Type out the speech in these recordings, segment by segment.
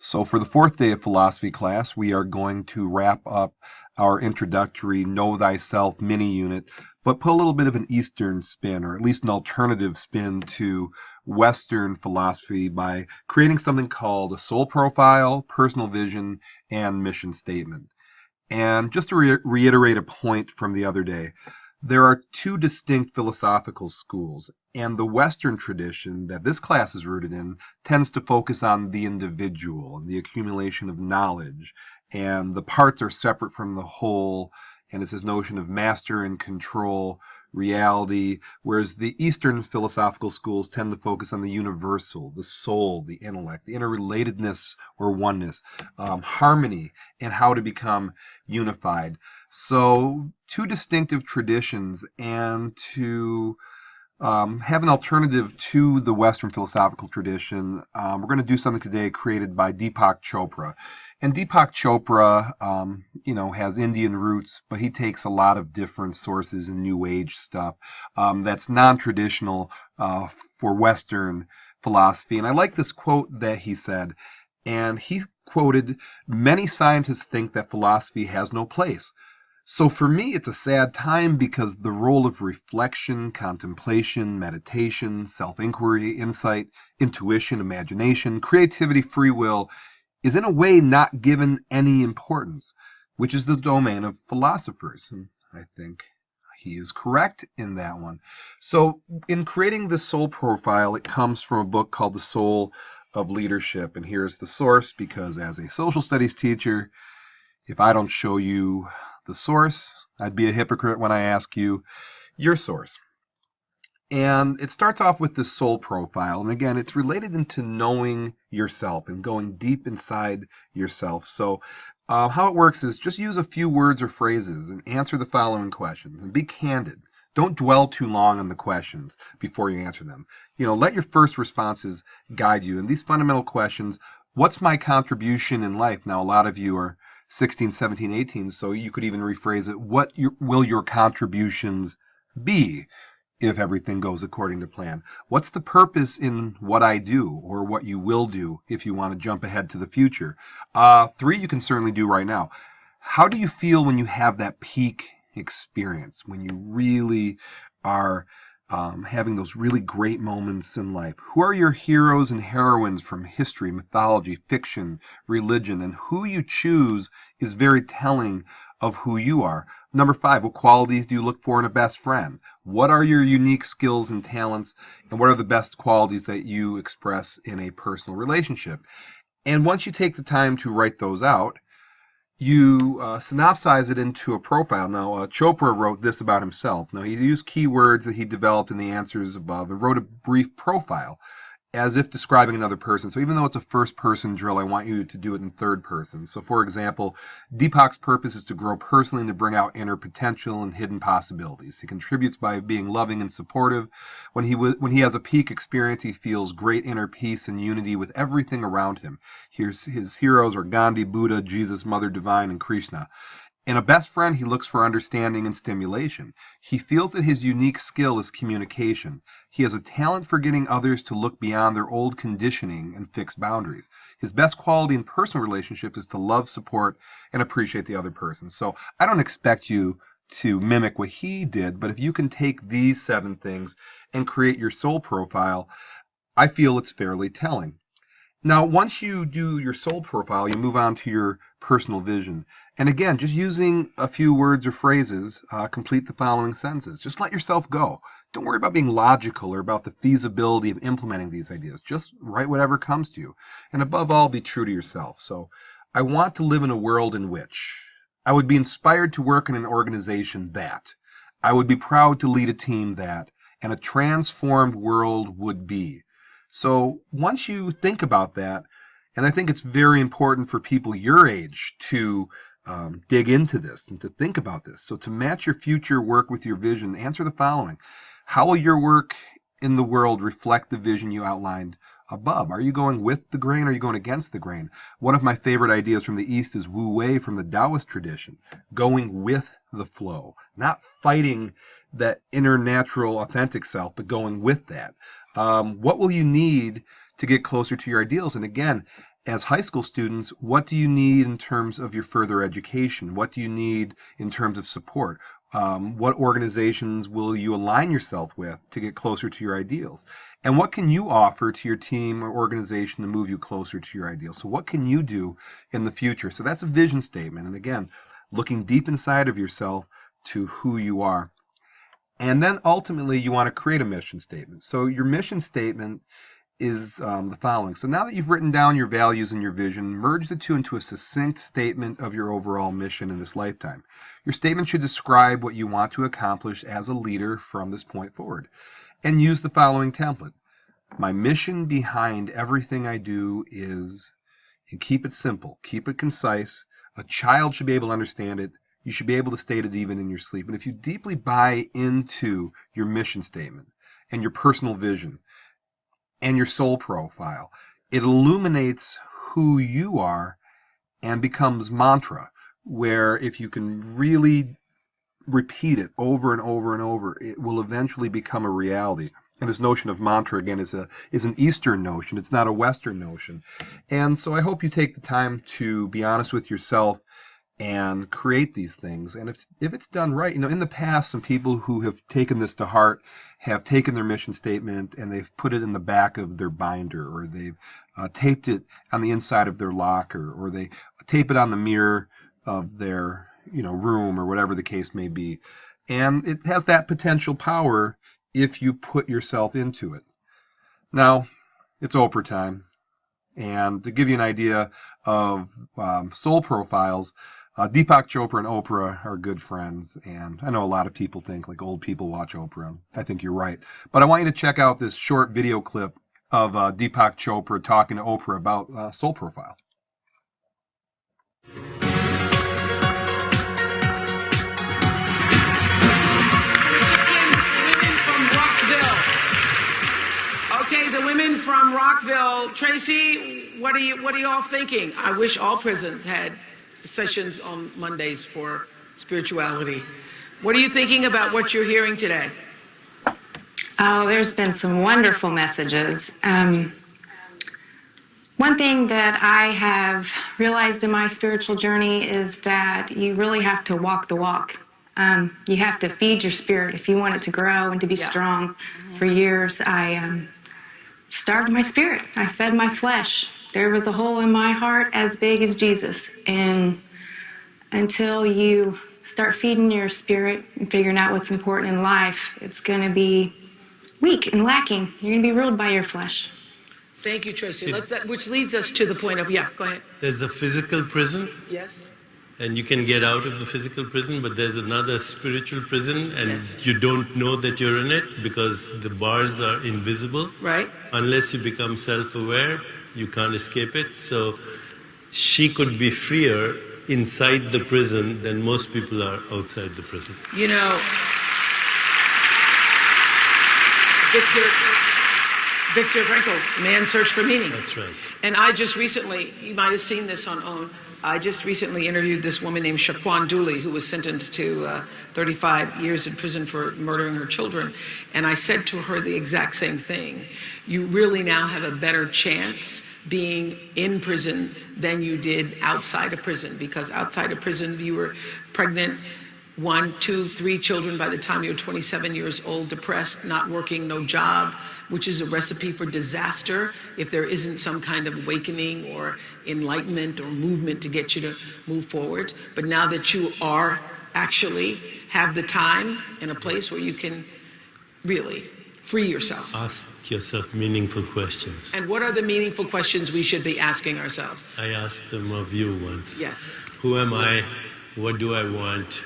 So for the fourth day of philosophy class, we are going to wrap up our introductory Know Thyself mini unit, but put a little bit of an Eastern spin, or at least an alternative spin to Western philosophy by creating something called a soul profile, personal vision, and mission statement. And just to reiterate a point from the other day, there are two distinct philosophical schools, and the Western tradition that this class is rooted in tends to focus on the individual and the accumulation of knowledge, and the parts are separate from the whole, and it's this notion of master and control reality, whereas the Eastern philosophical schools tend to focus on the universal, the soul, the intellect, the interrelatedness or oneness, harmony, and how to become unified. So two distinctive traditions, and to have an alternative to the Western philosophical tradition, we're going to do something today created by Deepak Chopra. And Deepak Chopra, has Indian roots, but he takes a lot of different sources and New Age stuff that's non-traditional for Western philosophy. And I like this quote that he said, and he quoted, "Many scientists think that philosophy has no place. So for me, it's a sad time because the role of reflection, contemplation, meditation, self-inquiry, insight, intuition, imagination, creativity, free will is in a way not given any importance, which is the domain of philosophers." And I think he is correct in that one. So in creating this soul profile, it comes from a book called The Soul of Leadership. And here's the source, because as a social studies teacher, if I don't show you the source, I'd be a hypocrite when I ask you your source. And it starts off with the soul profile. And again, it's related into knowing yourself and going deep inside yourself. So how it works is just use a few words or phrases and answer the following questions. And be candid. Don't dwell too long on the questions before you answer them. Let your first responses guide you. And these fundamental questions: what's my contribution in life? Now, a lot of you are 16, 17, 18, so you could even rephrase it: what will your contributions be if everything goes according to plan? What's the purpose in what I do, or what you will do if you want to jump ahead to the future? 3, you can certainly do right now. How do you feel when you have that peak experience, when you really are having those really great moments in life? Who are your heroes and heroines from history, mythology, fiction, religion? And who you choose is very telling of who you are. Number 5, what qualities do you look for in a best friend? What are your unique skills and talents? And what are the best qualities that you express in a personal relationship? And once you take the time to write those out, you synopsize it into a profile. Now, Chopra wrote this about himself. Now, he used keywords that he developed in the answers above and wrote a brief profile as if describing another person. So even though it's a first-person drill, I want you to do it in third person. So, for example, Deepak's purpose is to grow personally and to bring out inner potential and hidden possibilities. He contributes by being loving and supportive. When he has a peak experience, he feels great inner peace and unity with everything around him. His heroes are Gandhi, Buddha, Jesus, Mother Divine, and Krishna. In a best friend, he looks for understanding and stimulation. He feels that his unique skill is communication. He has a talent for getting others to look beyond their old conditioning and fix boundaries. His best quality in personal relationships is to love, support, and appreciate the other person. So I don't expect you to mimic what he did, but if you can take these 7 things and create your soul profile, I feel it's fairly telling. Now, once you do your soul profile, you move on to your personal vision. And again, just using a few words or phrases, complete the following sentences. Just let yourself go. Don't worry about being logical or about the feasibility of implementing these ideas. Just write whatever comes to you. And above all, be true to yourself. So, I want to live in a world in which I would be inspired to work in an organization that I would be proud to lead a team that, and a transformed world would be. So once you think about that, and I think it's very important for people your age to dig into this and to think about this. So to match your future work with your vision, answer the following. How will your work in the world reflect the vision you outlined above? Are you going with the grain or are you going against the grain? One of my favorite ideas from the East is Wu Wei from the Taoist tradition, going with the flow, not fighting that inner natural authentic self, but going with that. What will you need to get closer to your ideals? And again, as high school students, what do you need in terms of your further education? What do you need in terms of support? What organizations will you align yourself with to get closer to your ideals? And what can you offer to your team or organization to move you closer to your ideals? So what can you do in the future? So that's a vision statement. And again, looking deep inside of yourself to who you are. And then ultimately you want to create a mission statement. So your mission statement is the following. So now that you've written down your values and your vision, merge the two into a succinct statement of your overall mission in this lifetime. Your statement should describe what you want to accomplish as a leader from this point forward. And use the following template. My mission behind everything I do is, and keep it simple, keep it concise. A child should be able to understand it. You should be able to state it even in your sleep. And if you deeply buy into your mission statement and your personal vision, and your soul profile, it illuminates who you are and becomes mantra, where if you can really repeat it over and over and over, it will eventually become a reality. And this notion of mantra, again, is an Eastern notion. It's not a Western notion. And so I hope you take the time to be honest with yourself and create these things. And if it's done right, in the past, some people who have taken this to heart have taken their mission statement and they've put it in the back of their binder, or they've taped it on the inside of their locker, or they tape it on the mirror of their room, or whatever the case may be. And it has that potential power if you put yourself into it. Now, it's Oprah time. And to give you an idea of soul profiles, Deepak Chopra and Oprah are good friends, and I know a lot of people think like old people watch Oprah. I think you're right. But I want you to check out this short video clip of Deepak Chopra talking to Oprah about soul profile. Okay, the women from Rockville. Tracy, what are you all thinking? I wish all prisons had sessions on Mondays for spirituality. What are you thinking about what you're hearing today? Oh, there's been some wonderful messages. One thing that I have realized in my spiritual journey is that you really have to walk the walk. You have to feed your spirit if you want it to grow and to be strong. For years, I starved my spirit. I fed my flesh. There was a hole in my heart as big as Jesus. And until you start feeding your spirit and figuring out what's important in life, it's going to be weak and lacking. You're going to be ruled by your flesh. Thank you, Tracy. Which leads us to the point of, go ahead. There's a physical prison. Yes. And you can get out of the physical prison, but there's another spiritual prison, and you don't know that you're in it because the bars are invisible. Right. Unless you become self-aware, you can't escape it. So she could be freer inside the prison than most people are outside the prison. Viktor Frankl, Man's Search for Meaning. That's right. And I just recently, you might have seen this on OWN, I just recently interviewed this woman named Shaquan Dooley, who was sentenced to 35 years in prison for murdering her children. And I said to her the exact same thing. You really now have a better chance being in prison than you did outside of prison, because outside of prison you were pregnant, 1, 2, 3 children by the time you're 27 years old, depressed, not working, no job, which is a recipe for disaster if there isn't some kind of awakening or enlightenment or movement to get you to move forward. But now that you are actually have the time in a place where you can really free yourself. Ask yourself meaningful questions. And what are the meaningful questions we should be asking ourselves? I asked them of you once. Yes. Who am I? What do I want?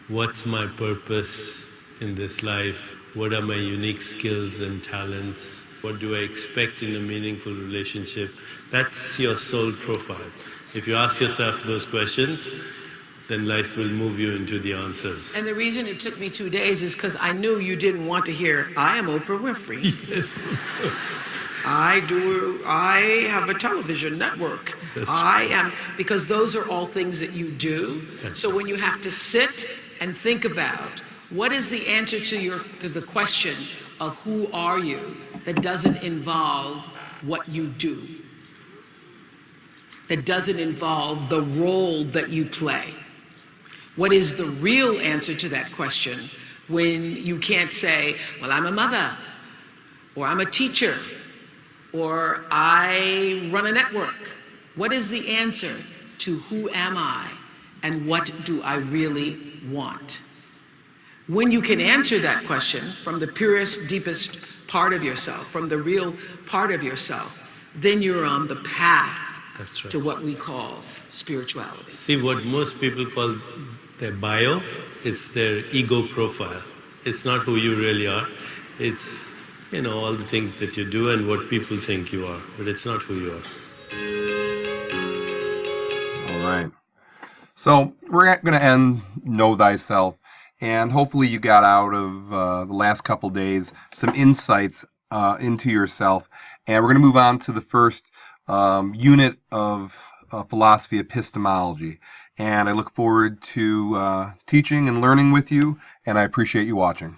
What's my purpose in this life? What are my unique skills and talents? What do I expect in a meaningful relationship? That's your soul profile. If you ask yourself those questions, then life will move you into the answers. And the reason it took me 2 days is because I knew you didn't want to hear, I am Oprah Winfrey. Yes. I have a television network. Because those are all things that you do. So when you have to sit and think about what is the answer to the question of who are you that doesn't involve what you do. that doesn't involve the role that you play? What is the real answer to that question when you can't say, well, I'm a mother, or I'm a teacher, or I run a network? What is the answer to who am I and what do I really want? When you can answer that question from the purest, deepest part of yourself, from the real part of yourself, then you're on the path That's right. to what we call spirituality. See, what most people call their bio, it's their ego profile. It's not who you really are. It's, all the things that you do and what people think you are, but it's not who you are. All right. So we're going to end Know Thyself, and hopefully you got out of the last couple days some insights into yourself. And we're going to move on to the first unit of philosophy, epistemology. And I look forward to teaching and learning with you, and I appreciate you watching.